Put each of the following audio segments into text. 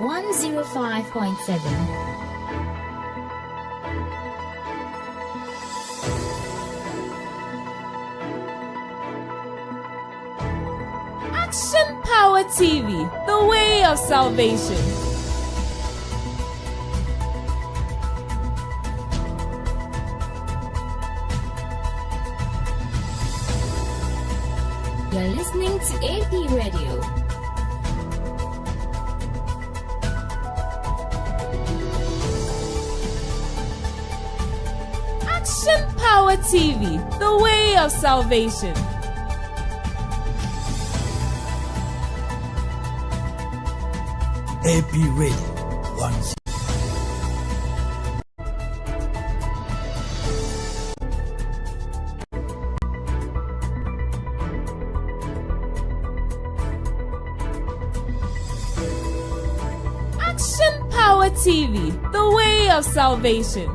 105.7. Action Power TV, the way of salvation. You're listening to AP Radio. Action Power TV, the way of salvation. AP Radio 1. Action Power TV, the way of salvation.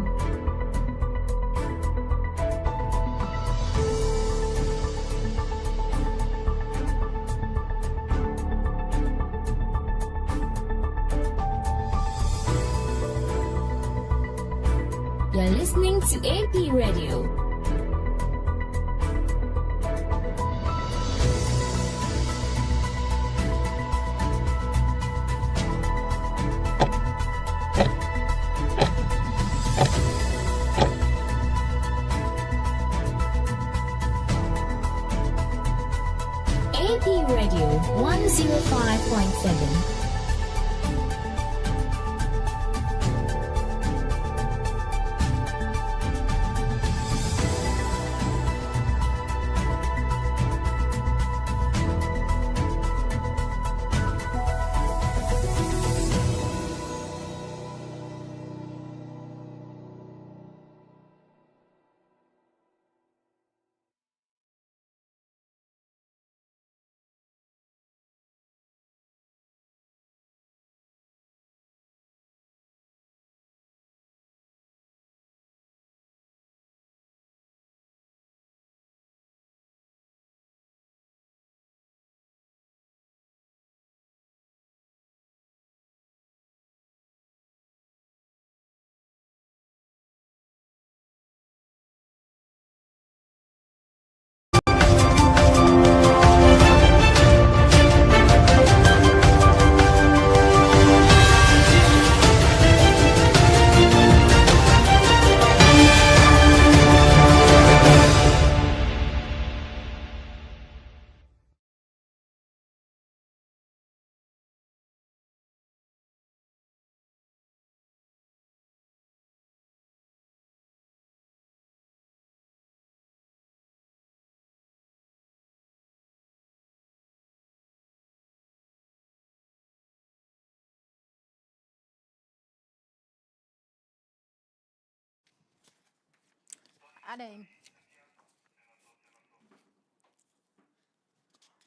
You're listening to AP Radio. AP Radio 105.7.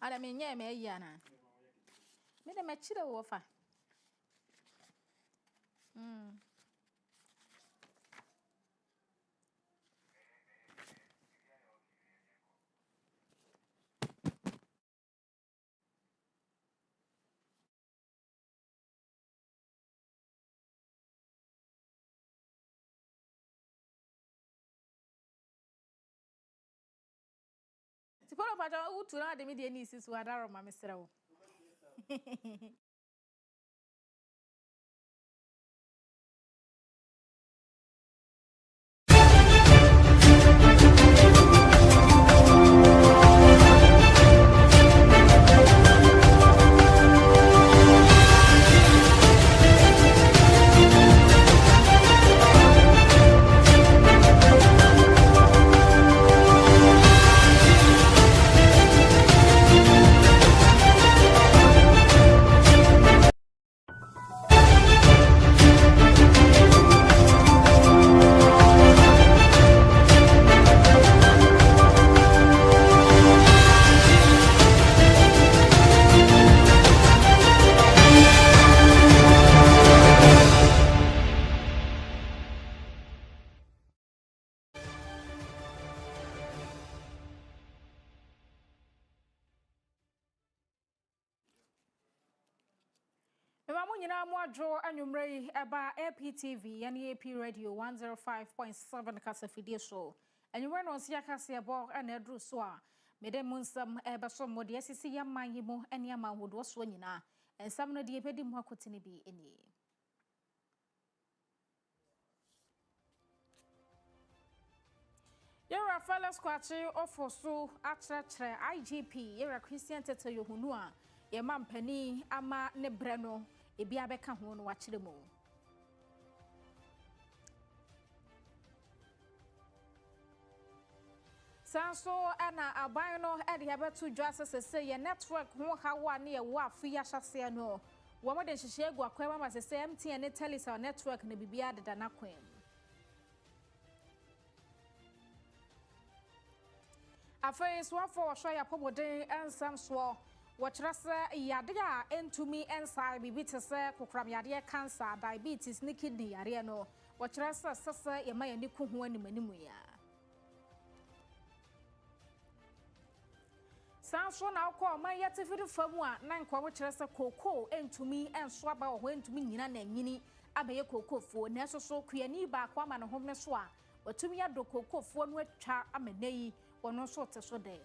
Adam nye me yana. Me de me chire wo fa. Tipolo pa jo utu na de me de ni sisu adaro ma mesra wo. nyina mo adwo anwumrei eba APTV yani AP Radio 105.7 kasafidie so. Anwumre no nsia kase ebo na edru so a mede munsam ebe so mode asisi yaman yi mu ene amahodo so nyina. Ensam no de epedi mu akotene bi eni. Yera fellow squatchy ofoso atratre IGP yera Christian Tete Yohunu a ye mampani ama ne breno ebi abeka ho no wakire mu sanso ana aban no e de abeto dwa sese ye network ho hawa ne ye wo Afia hyase no wo mo de hihye egu akwa ma sese MTN ne Telecel network ne bibia deda na kwan Afia so for sure ya poboden ensam so Wachrasa yade a entumi ensa bibi tese kokram yade cancer diabetes ne kidney yare no wachrasa sasa yema yani ku ho animanimu ya sanso na akọ man yete fidu famu a na nkwa wachrasa koko entumi enso aba ho entumi nyina na nyini abaye kokofuo na soso kuani ba kwa ma ne homne so a watumi ado kokofuo no atwa amenei wono so teso de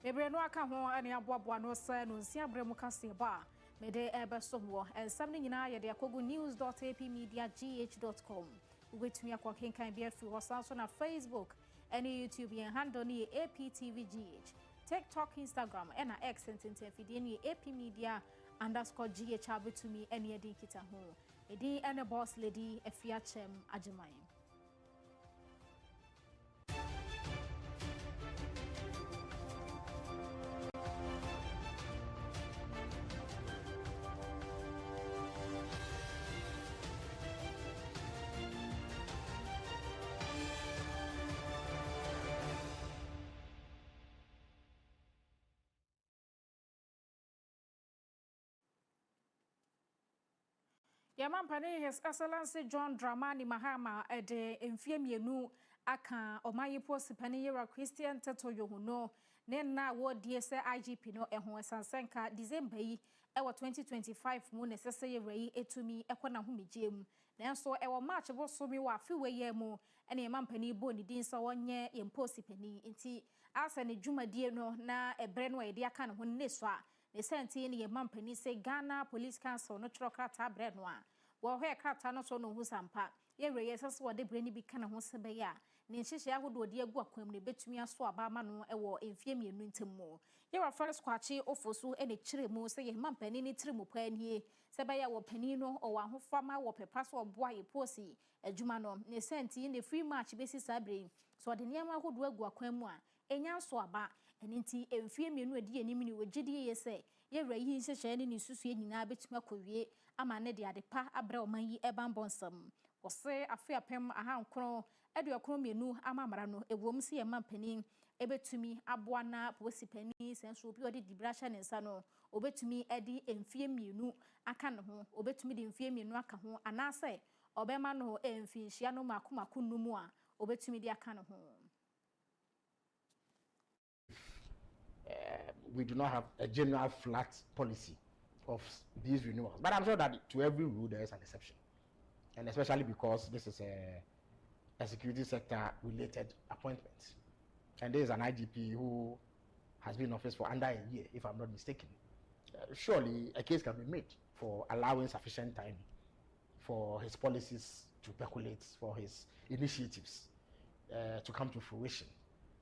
Ebre no aka ho ane aboaboa no sa no nsia bremu kase ba mede ebe sobo ensam ni nyina ye de akogu news.apmedia.gh.com ubetumi akwakenkan bia fi hosanso na Facebook ene YouTube ye handle ni APTVGH TikTok Instagram ena X ntentefidie ni APmedia_GH abetumi ene edi kita ho edi ene boss lady Afia Kyem Agyemang Yamampani His Excellency John Dramani Mahama ede emfie mienu aka omayipo sipani yera Christian Tete Yohunu ne na wo DSI IGP no eho esansenka December yi ewo 2025 mu ne sese yera yi etumi ekona homegiem nanso ewo March bo so mi wa afiwe ye mu ene yamampani bo ni din so wonye yempo sipani nti asa ne dwumadie no na ebre no ede aka ne ho ne so a ne senti ne yamampani se Ghana Police Council no tro krata bre no a wo hwe krata no so no hu sampa ye were yesese wo de bre ni bi kana ho sebe ya ne nhihye ahodo de agu akwam ne betumi aso aba ma no ewo emfie mienu ntemu ye wa first kwachi ofosu ene kiremu se ye mampani ni tiremu pa anie sebe ya wo pani no o wa hofama wo pepa so oboa ye posi adwuma no ne senti ne free match besi sabre so de niam ahodo agu akwam mu a enya so aba enti emfie mienu adi anim ni wogidi ye se ye were yi nhihye ne susu nyina betumi akowie ama ne de adepa abre oman yi ebambonsam wose Afia pem ahankron eduakron mienu amamara no ewom se ye mampani ebetumi aboa na posipani senso obi odi dibrasha ne nsa no obetumi edi emfie mienu aka ne ho obetumi di emfie mienu aka ho anase obema no emfinhia no makomako numu a obetumi di aka ne ho we do not have a general flat policy of these renewals. But I'm sure that to every rule there is an exception. And especially because this is a security sector related appointment. And there is an IGP who has been in office for under a year, if I'm not mistaken. Surely a case can be made for allowing sufficient time for his policies to percolate, for his initiatives to come to fruition.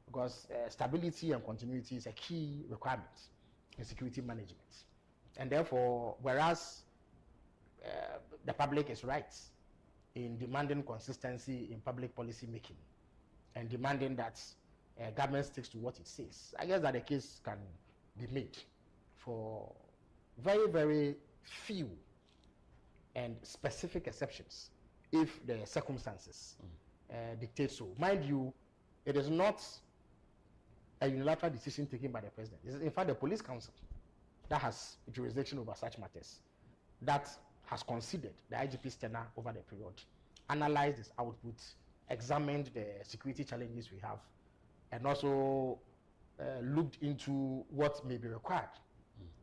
Because stability and continuity is a key requirement in security management. And therefore, whereas the public is right in demanding consistency in public policy making and demanding that government sticks to what it says, I guess that a case can be made for very, very few and specific exceptions if the circumstances dictate so. Mind you, it is not a unilateral decision taken by the president. It's in fact the police council that has jurisdiction over such matters, that has considered the IGP's tenure over the period, analyzed his output, examined the security challenges we have, and also looked into what may be required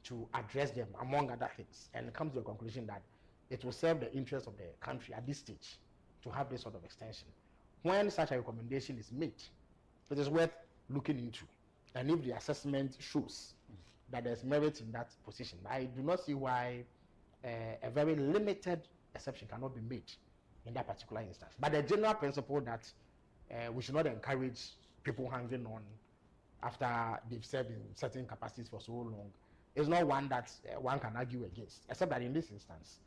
to address them, among other things, and come to the conclusion that it will serve the interest of the country at this stage to have this sort of extension. When such a recommendation is made, it is worth looking into. And if the assessment shows that there's merit in that position, I do not see why a very limited exception cannot be made in that particular instance. But the general principle that we should not encourage people hanging on after they've served in certain capacities for so long is not one that one can argue against, except that in this instance,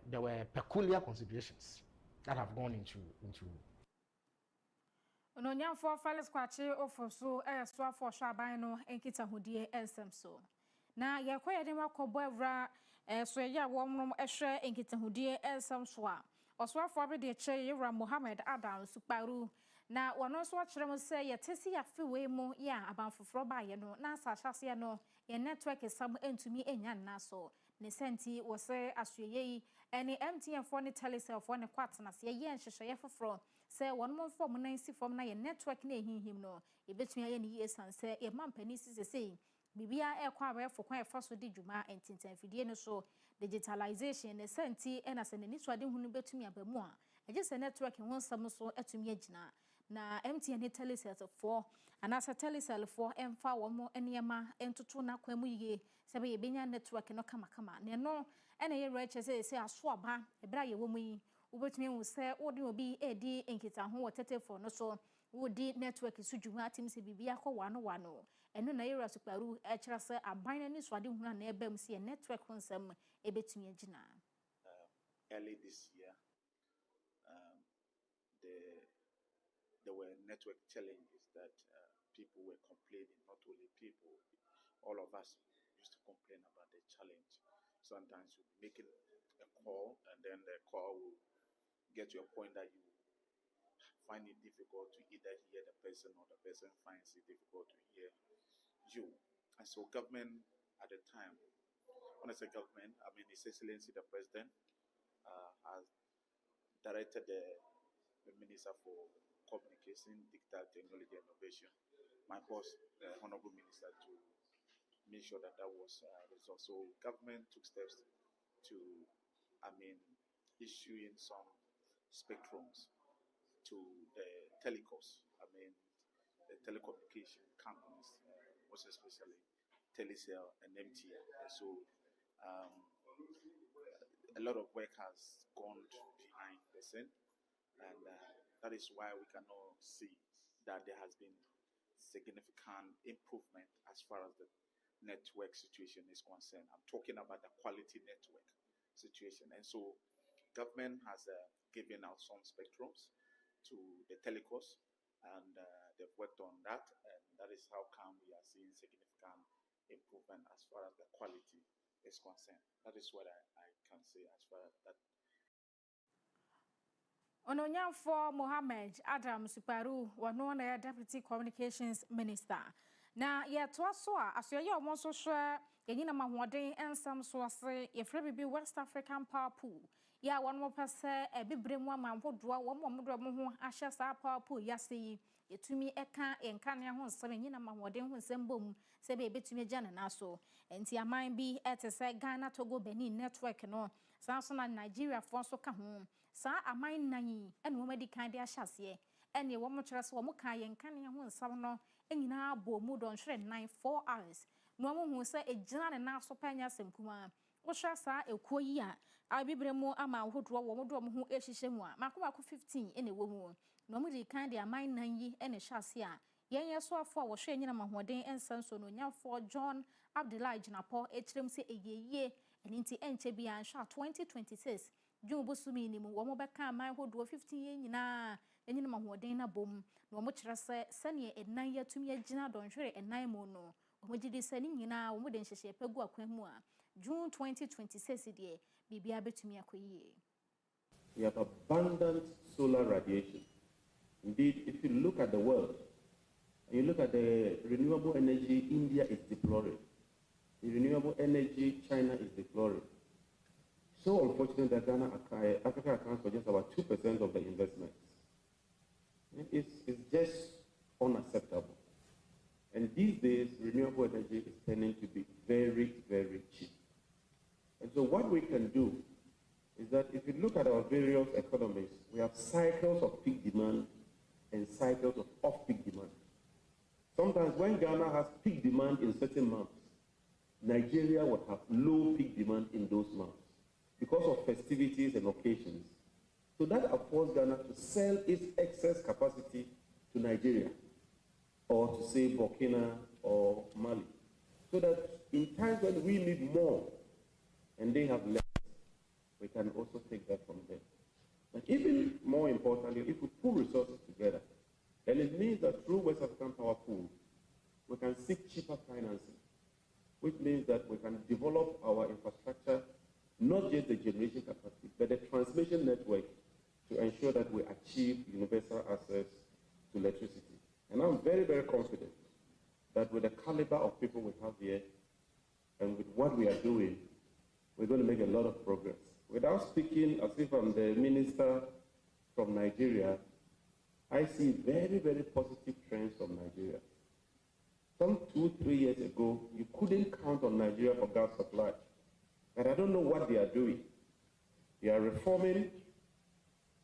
there were peculiar considerations that have gone into Ononyam for Felix Kwachi ofo so so for shaban no enkita hodie ensem so. Na yekoye dem akobo evra so ye womnom ehwe enkita hodie ensem so a. Oso afo be de che Yewra Mohammed Adam Suparu na wono so kyerem se yetesi yafe we mu ya abanfoforo ba ye no na asahase no ye network sam entumi enya na so. Ne senti wo se asuyeye ene MTN for ne Telecel for ne kwatna se ye nhyehyeye foforo se wonmo form na nsi form na ye network na ehihim no e betumi aye ne ye san se e mampani sisese bibia e kwa ba fo so di dwuma entintan fidie no so digitalization ne senti e na se ne niso ade hunu betumi abamu a eje se network ho nsam so etumi agina na MTN ne Telecel for anasa Telecel for emfa womo enema entoto na kwamu yie se be benya network no kama ne no ene ye reche se aso aba e bra ye womu yi ubetumi hu se wodi obi edi enkita ho wotetefo no so wodi network sudwuma atim se bibia kɔ wano eno na Yewra Suparu e kyerɛ se aban na ni so ade hunu na ebam se network ho nsam ebetumi agina. Early this year there were network challenges that people were complaining, not only people, all of us used to complain about the challenge. Sometimes you'll be making a call and then the call will get to a point that you find it difficult to either hear the person or the person finds it difficult to hear you. And so government at the time, when I say government, I mean His Excellency the President has directed the Minister for Communication, Digital Technology and Innovation, my boss, the Honorable Minister, to make sure that that was resolved. So government took steps to, issuing some spectrums to the telecoms, the telecommunication companies, most especially Telecel and MTN. And so a lot of work has gone behind the scene, and that is why we cannot see that there has been significant improvement as far as the network situation is concerned. I'm talking about the quality network situation. And so government has given out some spectrums to the telecoms, and they've worked on that, and that is how come we are seeing significant improvement as far as the quality is concerned. That is what I can say as far as that. Ononyam for Mohammed Adam Suparu wano na Deputy Communications Minister. Na ye to so a aso ye omo so hwe yenyina mahoden ensam so ase ye frɛ bibi West African Power Pool ya wano mo pese ebibremu amanhodoa wo mo modo mo ho ahye sa Power Pool yase yi yetumi eka enkane ho nsam yenyina mahoden ho nsam bom se be betumi agya na so enti aman bi etese Ghana Togo Benin network no sanso na Nigeria fo so ka ho sa aman nan ene wo madi kan de ahyase ene wo mo kyerɛ se wo mo kan yenkane ho nsam no enyina bo mu don hwere 4 hours no mo hu se egina ne na so panya semkuma wo hwɛ sa ekuo yi a abibremu ama ahodoɔ wo mo do mo ho ehyehyɛ mu a makomako 15 ene wo mu no mo di kan de aman nan yi ene hyase a yenye so afo a wo hwɛ nyina mahoden ensanso no nyafo John Abdullahi Jinapo ekyerem se eyeye ene nti enche bia nhwa 2026 June bosumi ni mu wo mo beka aman ahodoɔ 15 yenyina enyina mahoden na bom no mo kyerɛ se sane enan yatumi agina don hwere enan mu no wo gidi sane nyina wo mo de nhyehyɛ pegu akwan mu a June 2026 de bibia betumi akoyie. We have abundant solar radiation. Indeed, if you look at the world, and you look at the renewable energy India is deploying, the renewable energy China is deploying. So unfortunate that Africa accounts for just about 2% of the investments. It's just unacceptable. And these days, renewable energy is tending to be very, very cheap. And so what we can do is that if you look at our various economies, we have cycles of peak demand and cycles of off-peak demand. Sometimes when Ghana has peak demand in certain months, Nigeria would have low peak demand in those months because of festivities and occasions. So that affords Ghana to sell its excess capacity to Nigeria or to say Burkina or Mali. So that in times when we need more and they have less, we can also take that from them. But even more importantly, if we pool resources together, then it means that through West African Power Pool, we can seek cheaper financing, which means that we can develop our infrastructure, not just the generation capacity, but the transmission network to ensure that we achieve universal access to electricity. And I'm very, very confident that with the caliber of people we have here and with what we are doing, we're going to make a lot of progress. Without speaking as if I'm the minister from Nigeria, I see very, very positive trends from Nigeria. Some 2-3 years ago, you couldn't count on Nigeria for gas supply. And I don't know what they are doing. They are reforming.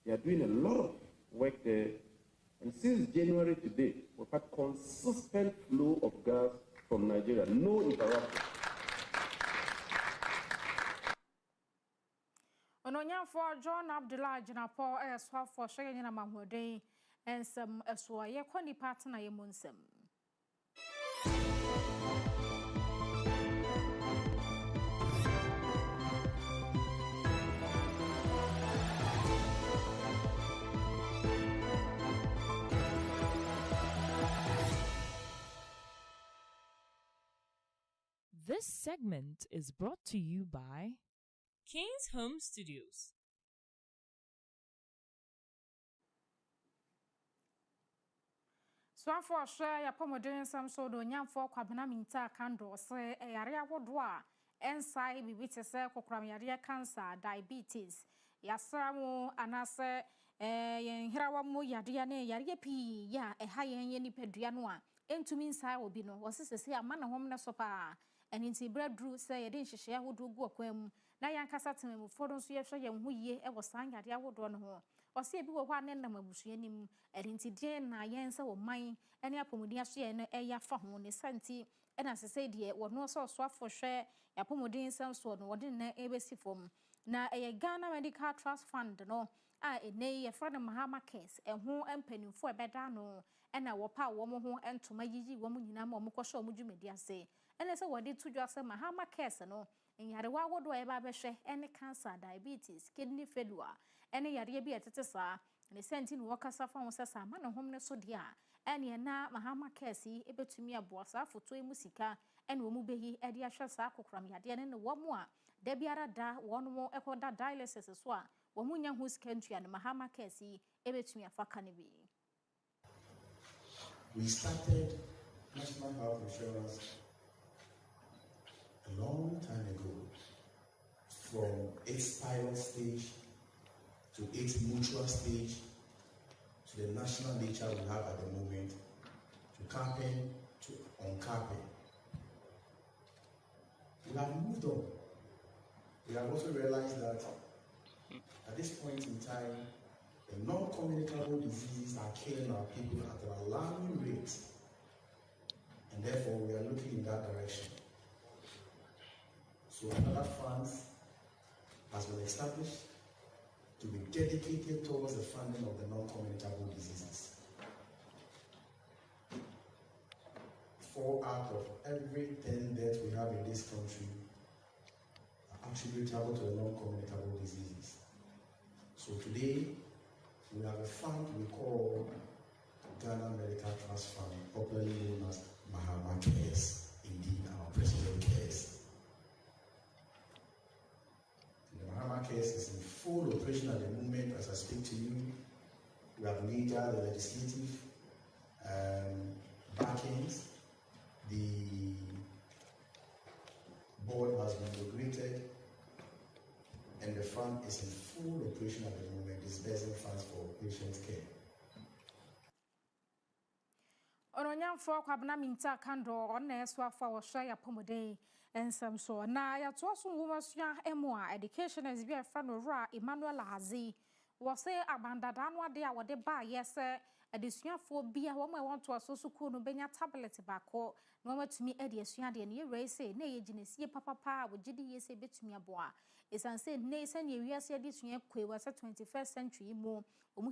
They are doing a lot of work there. And since January to date, we've had consistent flow of gas from Nigeria, no interruption. For John Abdullah Jinapo, swap for sharing in a mamode, and some aswaya quani partner munsem. This segment is brought to you by King's Home Studios. So for share ya pomodern some so do nyam for kwabena minta kando say area wodwa ensai bibite say kokram yare cancer diabetes yasramu anase yen hirawa mu yade ne yare pi ya eha yen nipadua no a entumi nsai obi no wosesese amana hom ne so pa eninti bradru say yede nhihye ahodo gu akwam na yankasa tememu fodo nso yehwe yen ho yie e wo san yade awodo no ho ose ebi wo hwa ne nam abusuanim erinti den na yensa wo man ene apomudi aso ne eya fa ho ne santi ena sese de wo no so so afohwe yapomudi nsam so no wode na ebesi fom na eye Ghana Medical Trust Fund no a ene ye front Mahama case eho empanimfo ebeda no ena wo pa wo mo ho entoma yiyi wo mo nyina ma mo kwosho mo dwumedi ase ene se wode tudwa se Mahama case no nyare wa wodo e ba behwe ene cancer diabetes kidney failure ene yare bi etete saa ne senti no wakasa fa ho sesa ma ne hom ne so de a ene na Mahama case ebetumi aboa saa foto emu sika ene wo mu behi e de ahwe saa kokram yade ne wo mu a da biara da wo no ekoda dialysis so a wo mu nya ho sika ntua ne Mahama case ebetumi afaka ne bi. We started National Health Insurance a long time ago, from its pilot stage to its mutual stage to the national nature we have at the moment, to capping, to uncapping. We have moved on. We have also realized that at this point in time, the non-communicable diseases are killing our people at an alarming rate, and therefore we are looking in that direction. So another fund has been established to be dedicated towards the funding of the non-communicable diseases. 4 out of every 10 deaths we have in this country are attributable to the non-communicable diseases. So today, we have a fund we call Ghana Medical Trust Fund, popularly known as Mahama Cares. Indeed, our president cares. The Mahama Cares is in full operation at the moment as I speak to you. We have legal, the legislative backings. The board has been inaugurated, and the fund is in full operation at the moment, disbursing funds for patient care. for Kwabna Minta Kando on Neswa for Shaya Pomode and some so. Na ya tosu woman's emwa education is be a friend of Ra Emmanuel Hazi. Was say abanda danwa de our deba, yes, sir. Addition for be a woman want to associate no benya tablet bako. No to me, Eddie Suya, and ye race, nay, genesi papa, with GD yes a bit to me a boa. Is unseen, nay, send ye, yes, this year, was a 21st century more.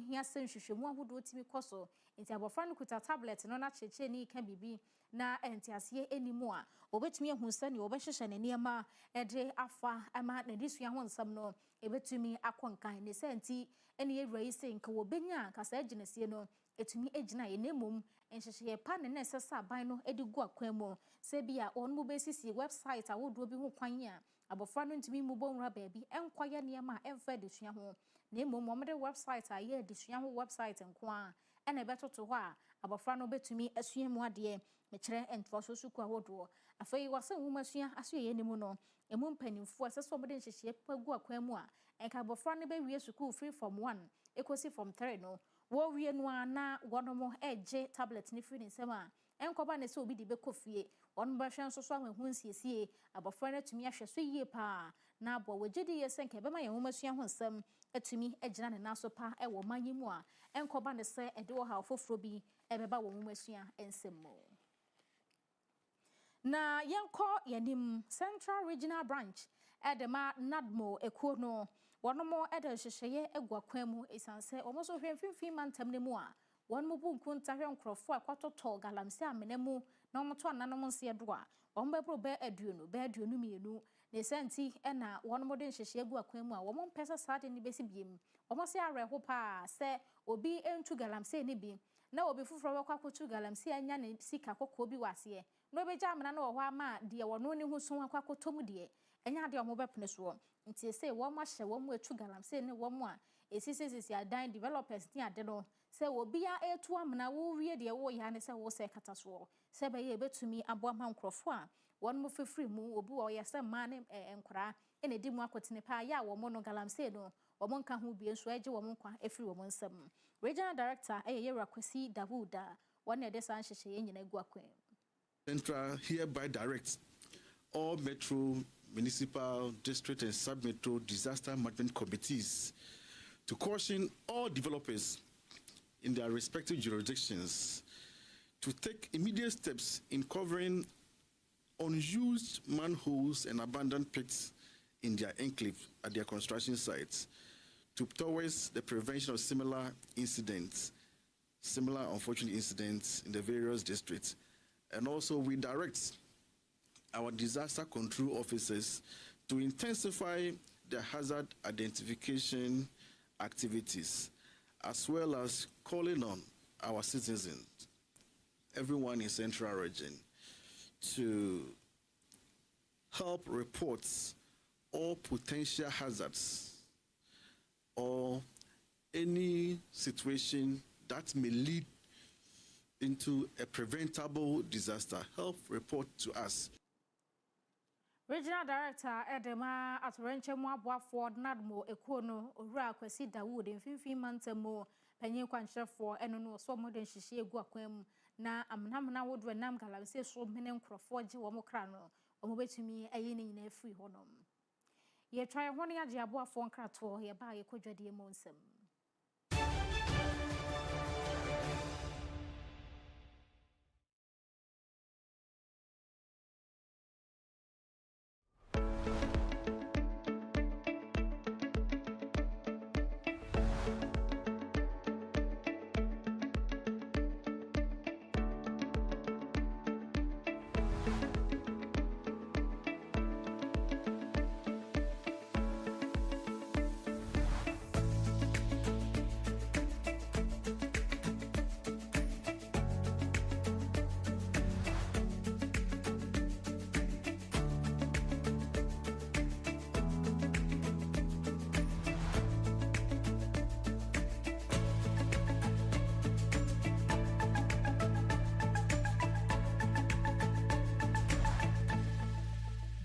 Here century, one would do to me coso. It's our friend with a tablet, no not ni can be na entiasie anymore. Obetumi hu sɛ ne obɛhyehyɛ ne nneɛma ɛde afa ama na disua ho nsɛm no ebetumi akɔnkan ne sɛ nti ɛne ewura yi sɛ nka wobenya kasa agyinasie no etumi egyina enemum nhyehyɛ pa ne na ɛsɛ sɛ aban no edi gu akwan mu sɛ bi a ɔno mo besisi website awodoɔ bi ho kwan a abɔfra no ntumi mu bɔnwura baabi ɛnkɔyɛ nneɛma a ɛmfa disua ho na emom wɔn de website a yɛ disua ho website nko a ɛna ɛbɛtoto hɔ a abɔfra no betumi asua mu adeɛ mekyerɛ ɛntoaso suku awodoɔ afei wasa nwoma sua aso yɛ nimu no emu mpanimfo ɛsɛ sɛ ɔmde nhyehyɛ pa gu akwan mu a ɛnka abɔfra no bɛwie suku free from 1 ekosi from 3 no wo wie no na wɔnom ɛgye tablet ne free nsɛm a ɛnkɔba ne sɛ obi de bɛkɔ fie wɔn bɛhwɛ nso so ahwɛ nsiesie abɔfra no atumi ahwɛ so yie pa na abɔ wɔgyedi yɛ sɛ nka bɛma yɛn nwoma sua ho nsɛm atumi agyina ne naso pa ɛwɔ manyi mu a ɛnkɔba ne sɛ ɛde wɔ ha foforo bi ɛbɛba wɔ nwoma sua nsɛm mu. Na yenko yanim Central Regional Branch edema Nadmo ekuo no wonomo ede hyehyeye egwa kwanu esanse omoso hwemfimfim mantam ne mu a wonmo bu nkunta hwe nkrofo akwatoto galamse amenemu na omoto ananom nse do a ombebro be aduonu mienu ne senti na wonomo de hyehyeye egwa kwanu a womo mpesa sade ne besi biem omose areho pa se obi entu galamse ne bi na obi fufuro bekwakotu galamse anya ne sika kokko bi wase no be jamna na wo ama de wono ne hu so akwakotom de enya de omo bepne so nti se wo ma hye wo mu etu galamse ne wo mu a esisisi adan developers ni ade no se obi a etu amna wo wie de wo ya ne se wo se kata so se be ye betumi abo ma nkrofo a won mu fefiri mu obi wo ye se ma ne enkora ene di mu akotene pa ya wo mo no galamse no wo mo nka ho bie nso age wo mo nkwa efiri wo mo nsam regional director Yera Kwesi Davuda one ede san hyehyɛ ye nyina gu akwan. Central hereby directs all metro, municipal, district, and sub-metro disaster management committees to caution all developers in their respective jurisdictions to take immediate steps in covering unused manholes and abandoned pits in their enclave at their construction sites towards the prevention of similar unfortunate incidents in the various districts. And also we direct our disaster control officers to intensify the hazard identification activities, as well as calling on our citizens, everyone in Central Region, to help report all potential hazards or any situation that may lead into a preventable disaster. Help report to us. Regional Director Edema at Renchemo Ford Nadmo Ekono Ora Kwesi Dawood in 15 months more penny quancher for no so modern shishi guaquem na amnamna would renam galamse so menen croford womokrano or mobile to me a yin in a free honum. Ye try one ya jabua phone crator here by a quadradia monsum.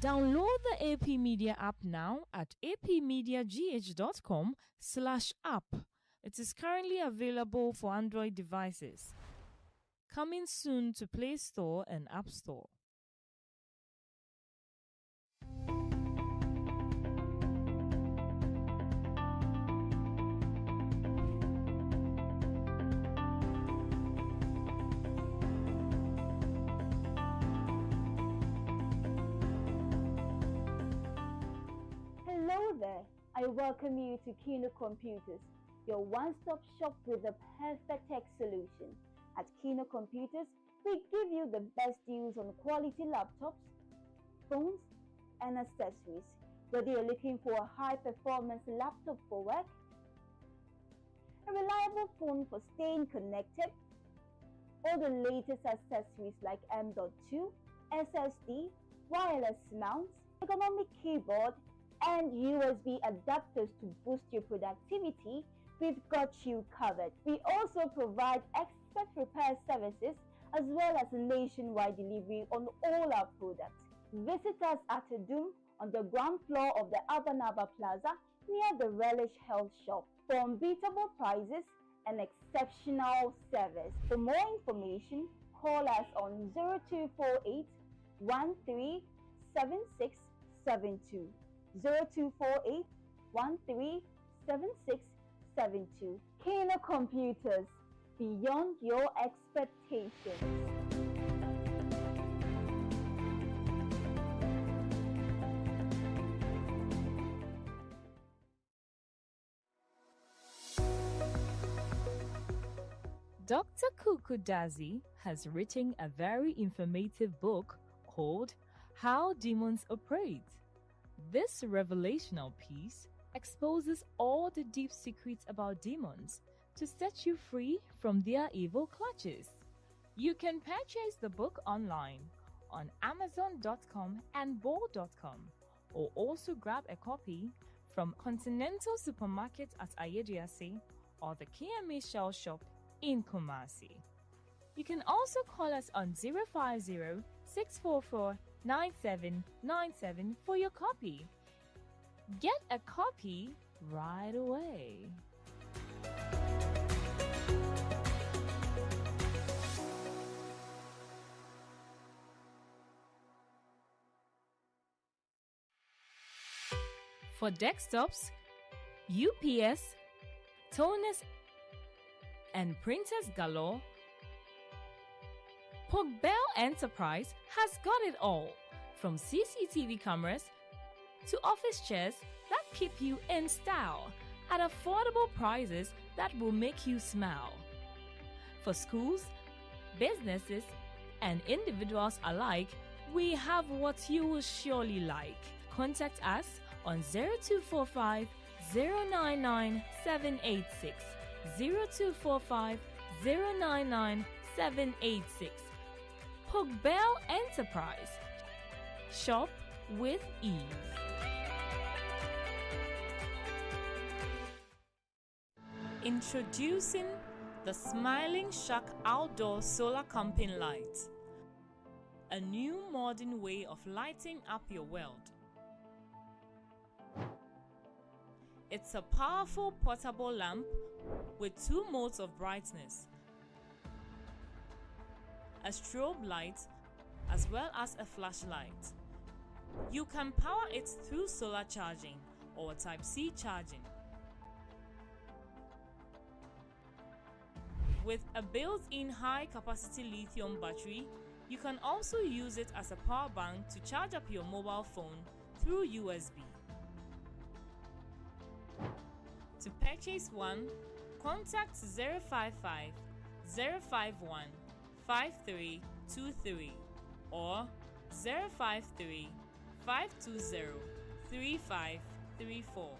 Download the AP Media app now at apmediagh.com/app. It is currently available for Android devices. Coming soon to Play Store and App Store. Hello there, I welcome you to Kino Computers, your one-stop shop with the perfect tech solution. At Kino Computers, we give you the best deals on quality laptops, phones, and accessories. Whether you're looking for a high-performance laptop for work, a reliable phone for staying connected, or the latest accessories like M.2, SSD, wireless mounts, ergonomic keyboard, and USB adapters to boost your productivity, we've got you covered. We also provide expert repair services as well as nationwide delivery on all our products. Visit us at Adum on the ground floor of the Abanaba Plaza near the Relish Health Shop for unbeatable prices and exceptional service. For more information, call us on 0248 137672. 0248 137672. Kino Computers, beyond your expectations. Dr. Kukudazi has written a very informative book called How Demons Operate. This revelational piece exposes all the deep secrets about demons to set you free from their evil clutches. You can purchase the book online on Amazon.com and Bol.com, or also grab a copy from Continental Supermarket at Ayeduase or the Kyem Shell Shop in Kumasi. You can also call us on 050-644-9797 for your copy. Get a copy right away. For desktops, UPS, toners, and printers galore, Pogbell Enterprise has got it all, from CCTV cameras to office chairs that keep you in style at affordable prices that will make you smile. For schools, businesses, and individuals alike, we have what you will surely like. Contact us on 0245 099 786, 0245 099 786. Pogbell Enterprise. Shop with ease. Introducing the Smiling Shark Outdoor Solar Camping Light. A new modern way of lighting up your world. It's a powerful portable lamp with 2 modes of brightness, a strobe light as well as a flashlight. You can power it through solar charging or Type-C charging. With a built-in high-capacity lithium battery, you can also use it as a power bank to charge up your mobile phone through USB. To purchase one, contact 055 051 5323 or 053 520 3534.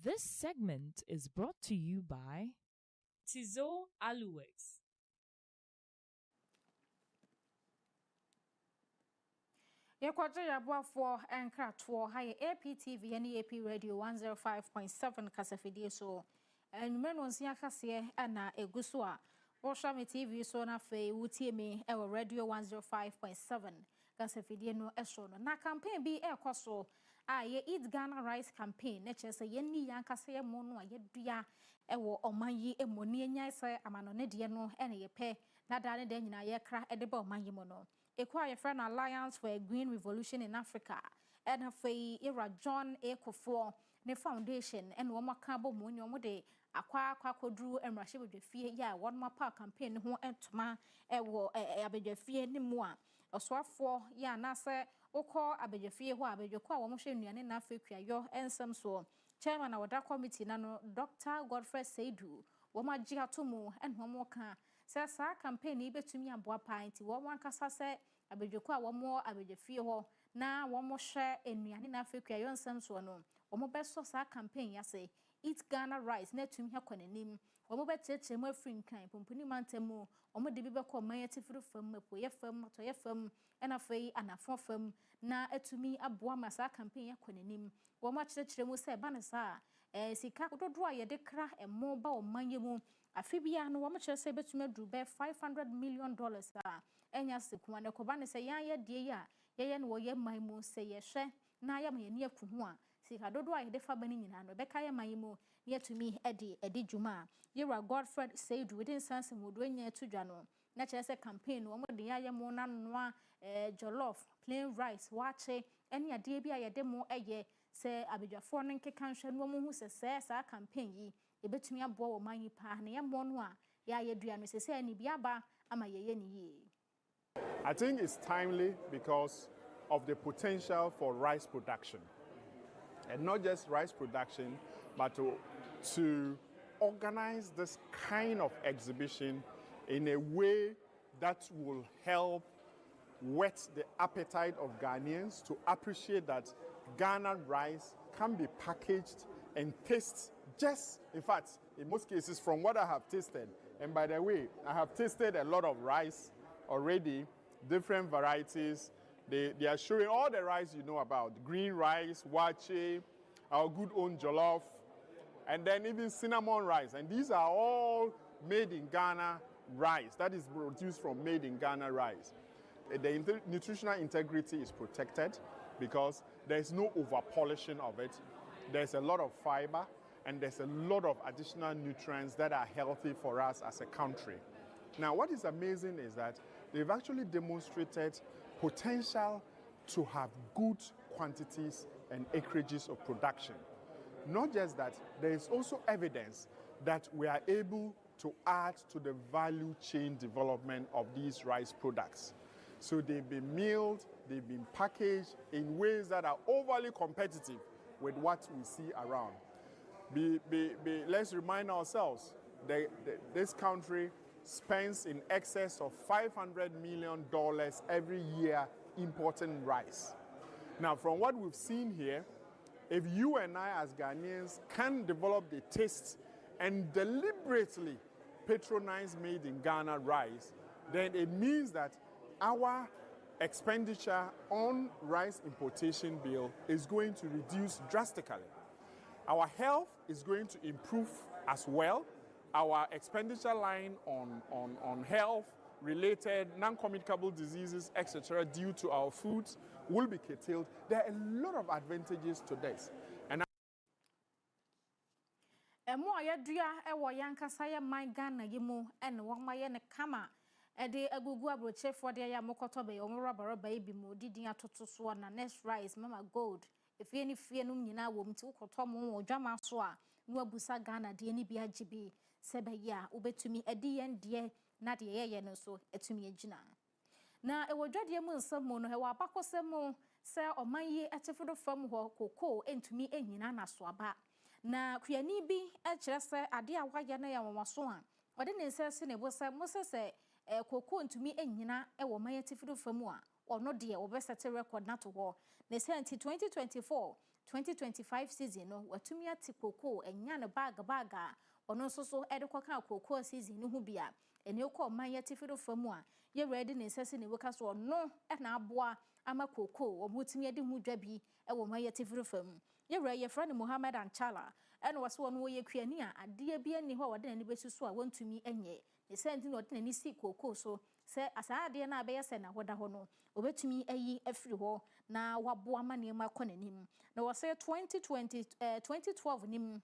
This segment is brought to you by Tizo Aluwex. Yekwaje yabuafo enkratoɔ ha ye APTV ne AP Radio 105.7 kasafidie so enumere no nsia kase na eguso a Woshame TV so na fe wutie me e Radio 105.7 kasafidie no eso no na campaign bi ekoso a ye Eat Ghana Rice campaign na kyerɛ ye ni yankasa ye mo no a ye dua ewo omanyi emoni enya se amano ne de no ene ye pɛ na da ne de nyina ye kra de ba omanyi mo no ekwa ye friend Alliance for a Green Revolution in Africa and afei era John Ekofo ne foundation and wo maka bo mu nyom de akwa kodru emrahye bedwafie ya won mapa campaign ho entoma ewo abedwafie ne mu a osoafo ya na se ukọ abedwafie ho abedwako a wo mo hwe nnuane na afekuayo ensem so chairman of the committee na no Dr. Godfrey Seidu wo ma gi atomu en ho mo ka se sa campaign yi betumi aboa panti wo wankasa se abedwako a wo mo abedwafie ho na wo mo hwe nnuane na afekuayo ensem so no wo mo beso sa campaign ya se Eat Ghana Rice na tumi ha kwanenim wo mo becheche mo afri nkan pompuni mantemu wo mo de bi bekọ man yatifuru fam mapo ye fam to ye fam ena fei anafo fam na atumi aboa masa campaign ya kwanenim wo mo kyerɛkyerɛ mu se ba ne sa sika dodo a ye de kra emo ba wo manye mu afibia no wo mo kyerɛ se betumi adu be $500 million a enya sekuma ne koba ne se yan ye die ya ye no wo ye man mu se ye hwɛ na ya ma ye ne aku ho a sika dodo a ye de fa ba ne nyina no be ka ye man mu ye tumi edi dwuma yera Godfrey Seidu within sense modu enya tudwa no na kyerɛ se campaign wo mo de ya mo na noa jollof plain rice wache ene ade bi a ye de mo eye se abedwafo no nkeka nhwɛ no mo hu se sa campaign yi e betumi aboa wo man yi pa na ye mo no a ya ye dua no se ani bi aba ama ye ni yi. I think it's timely because of the potential for rice production. And not just rice production, but to organize this kind of exhibition in a way that will help whet the appetite of Ghanaians to appreciate that Ghana rice can be packaged and taste just, in fact, in most cases, from what I have tasted. And by the way, I have tasted a lot of rice already, different varieties. They are showing all the rice you know about, green rice, wache, our good own jollof, and then even cinnamon rice. And these are all made in Ghana rice. That is produced from made in Ghana rice. The nutritional integrity is protected because there's no over-polishing of it. There's a lot of fiber, and there's a lot of additional nutrients that are healthy for us as a country. Now, what is amazing is that they've actually demonstrated potential to have good quantities and acreages of production. Not just that, there is also evidence that we are able to add to the value chain development of these rice products. So they've been milled, they've been packaged in ways that are overly competitive with what we see around. Let's remind ourselves, this country spends in excess of $500 million every year importing rice. Now, from what we've seen here, if you and I as Ghanaians can develop the taste and deliberately patronize made in Ghana rice, then it means that our expenditure on rice importation bill is going to reduce drastically. Our health is going to improve as well. Our expenditure line on health-related, non-communicable diseases, etc., due to our foods will be curtailed. There are a lot of advantages to this. And emo ayedua ewo yankasa ye man Ghana yimu ene wo maye ne kama ede agugu abrochefo de ya mokoto be o roba bi mu didin atoto so na next rice mama gold efie ni fie num nyina wo mti ukoto mo odwama so a no abusa Ghana de ni bi agibi sebe ya ubetumi edi yen de na de ye no so etumi agina na ewodwade mu nsamo no he wa bakosemo se omanyi atefodo fam ho koko entumi enyina na so aba na kuani bi ekire se ade a waye na ya waso a ode ne nsese ne bo se mo se koko ntumi enyina ewo man atefodo fam a ono de obesete record na to ho ne se 2024 2025 season no watumi ati cocoa enya ne bag ono nso so edekwa cocoa season no hu bia ene okọ man yeti fido famu a ye ready ne sese ne woka so no na aboa ama cocoa omutumi ade hu dwa bi ewo man yeti fido famu ye re ye friend Muhammad Anchala ene wose wono wo ye kuani a ade bia ni ho wode ne besusu a wontumi enye ne senti no de ne si cocoa so se asade na abeya se na hoda ho no obetumi ayi afiri ho na waboa mane ma konanim na wose 2012 nim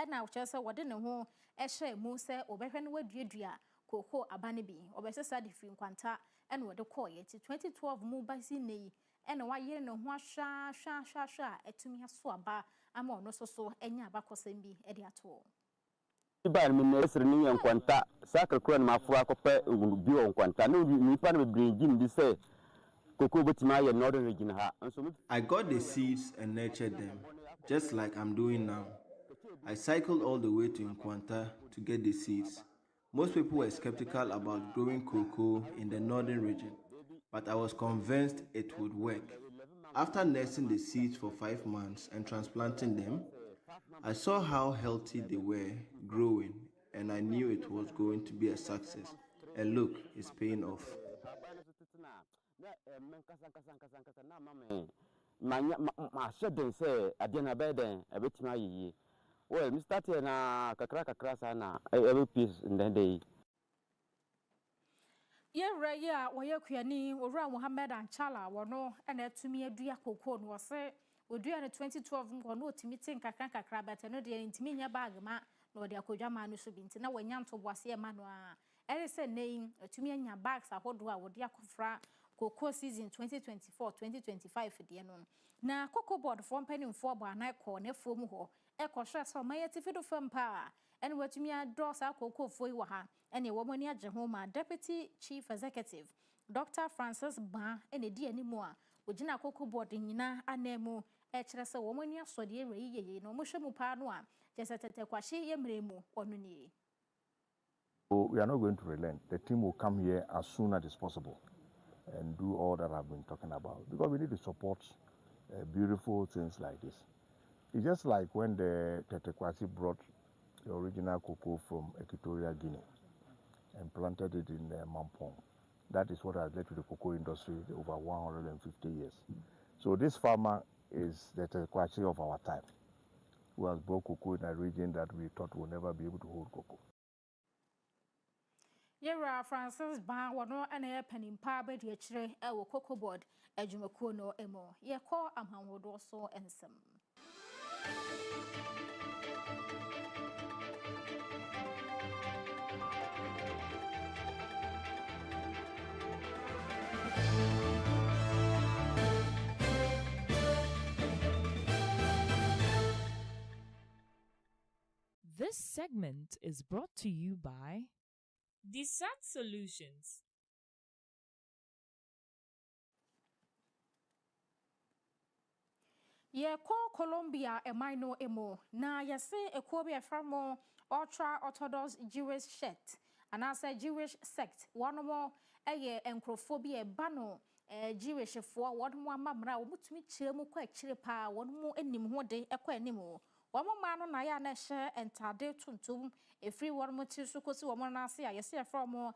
na uchese wode ne ho ehye mu se obehwe ne waduadua cocoa abane bi obesesa de firi nkwanta ene wode koye ti 2012 mu basi nei ene wayere ne ho ahwa etumi aso aba ama ono so enya abakosem bi ede ato Ibar min esre ni enkwanta sakre kro na mafu akope bi enkwanta no ni pa na bringin bi se cocoa betima ye northern region ha. I got the seeds and nurtured them, just like I'm doing now. I cycled all the way to Nkwanta to get the seeds. Most people were skeptical about growing cocoa in the northern region, but I was convinced it would work. After nursing the seeds for 5 months and transplanting them, I saw how healthy they were growing, and I knew it was going to be a success. And look, it's paying off. Well, we started na kakra sana every piece in the day. Ye re ya woye kuani owura Muhammad Anchala wono ena atumi adua cocoa no wose odua ne 2012 ngo no otimi tin kakra bete no de ntimi nya bag ma no de akodwa ma no so bi nti na wanya ntoboase e ma no a ere se nei atumi anya bags ahodo a wode akofra cocoa season 2024-2025 de no na cocoa board for mpanimfo bo anai ko ne fo mu ho e ko hwe so ma yeti fido fam pa ene watumi adro sa cocoa fo yi wa ha ene wo mani agye ho ma deputy chief executive Dr. Francis Ba ene di animu a ogina cocoa board nyina anemu e kire se wo mani asode e reyeye no mo hwemu pa no a jesetete kwahye ye mremu onu ni. We are not going to relent. The team will come here as soon as possible and do all that I've been talking about, because we need to support beautiful things like this. It's just like when the Tetekwasi brought the original cocoa from Equatorial Guinea and planted it in Mampong. That is what has led to the cocoa industry over 150 years. So this farmer is the Tetekwasi of our time, who has brought cocoa in a region that we thought would never be able to hold cocoa. Yera Francis Ba wono ene panimpa be de kire e wo cocoa board adwumakuo no emo ye ko amhanwodo so ensem. This segment is brought to you by Desat Solutions. Ye ko Colombia emino emo na yese ekuo bi eframo ultra orthodox Jewish sect and as a Jewish sect one more eye encrophobia bano Jewish for one more mamra omutumi chiremu kwa chire pa one more enim ho de ekwa enimo one more man na ya na hye entade tuntum efri one more tisu kosi one na ase yese eframo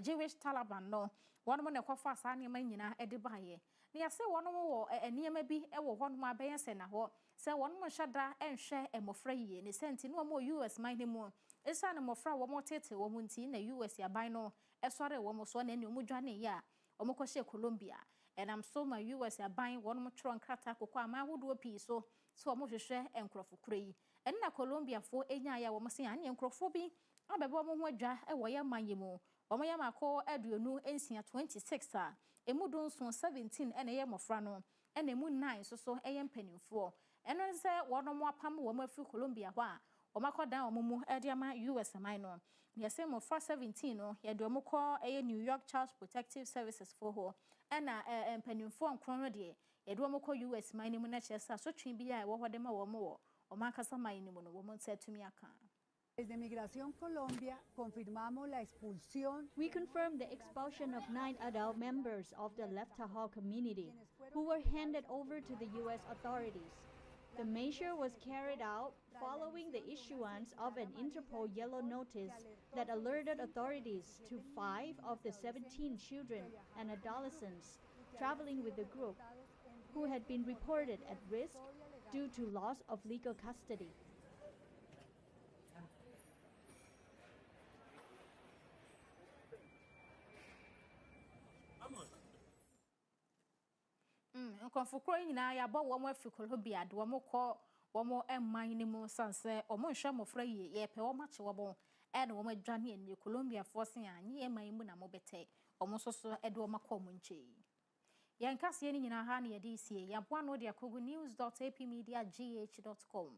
Jewish Taliban no one more na kwafa asa ne man nyina ede baye ni ase wono wo eniyema bi e wo hono ma beyen se na ho se wono mo hyada enhwe emofra yie ne senti no mo US man ne mu esa ne mofra wo mo tete wo mo nti na US yaban no esore wo mo so na ne mo dwane ya wo mo kohye Colombia enam so ma US yaban wono mo tro nkrata kokwa ma hodo pi so wo mo hwehwe enkrofo kure yi enna Colombia fo enya ya wo mo se ane enkrofo bi abebe mo ho adwa e wo ye manyemu wo mo ye mako aduonu ensia 26 a emudun so 17 ene ye mofra no ene mu 9 so eye mpanimfo eno se wono mo apam wo ma fi Colombia ho a wo makodan wo mu ede ama US man no ye se mofra 17 no ye de mo ko eye New York Child Protective Services for ho ena mpanimfo nkron no de ye de mo ko US man mu na chesa so twen bi a wo hode ma wo mo wo makasa man ni mu no wo mo nsetumi aka. Desde Migración Colombia confirmamos la expulsión. We confirmed the expulsion of 9 adult members of the Left Tahoe community who were handed over to the U.S. authorities. The measure was carried out following the issuance of an Interpol yellow notice that alerted authorities to 5 of the 17 children and adolescents traveling with the group who had been reported at risk due to loss of legal custody. Nkonfokro nyina ya bo wo mo afikolo bia de wo mo kọ wo mo emman ni mu sanse o mo hwe mofra yi ye pe wo ma che wo bo e na wo ma dwane ni Colombia force anye emman mu na mo bete o mo soso e de wo makọ mo nche yan kase ni nyina ha na ye de sie ya bo no de akogu news.apmedia.gh.com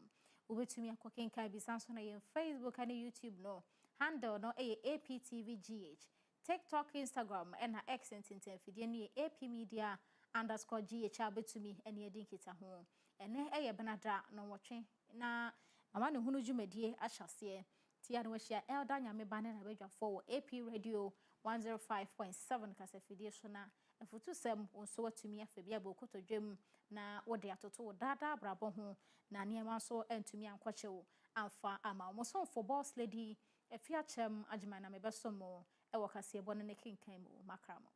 ubetumi akokenka bi sanso na ye Facebook and YouTube no handle no APTVGH TikTok Instagram and X ntintenfidie ni APmedia _GH abetumi ene edi nkita ho ene eye benada no wotwe na ama ne hunu dwumadie ahyase tia no wahia elder nyame bane na bedwafo AP radio 105.7 kasafidie so na efutusem wonso watumi afebia bokotodwem na wode atoto dada brabo ho na niema so entumi ankwachewo amfa ama omosonfo boss lady Afia Kyem Agyemang na mebesomo ewo kase ebo ne kenkan mu makramo.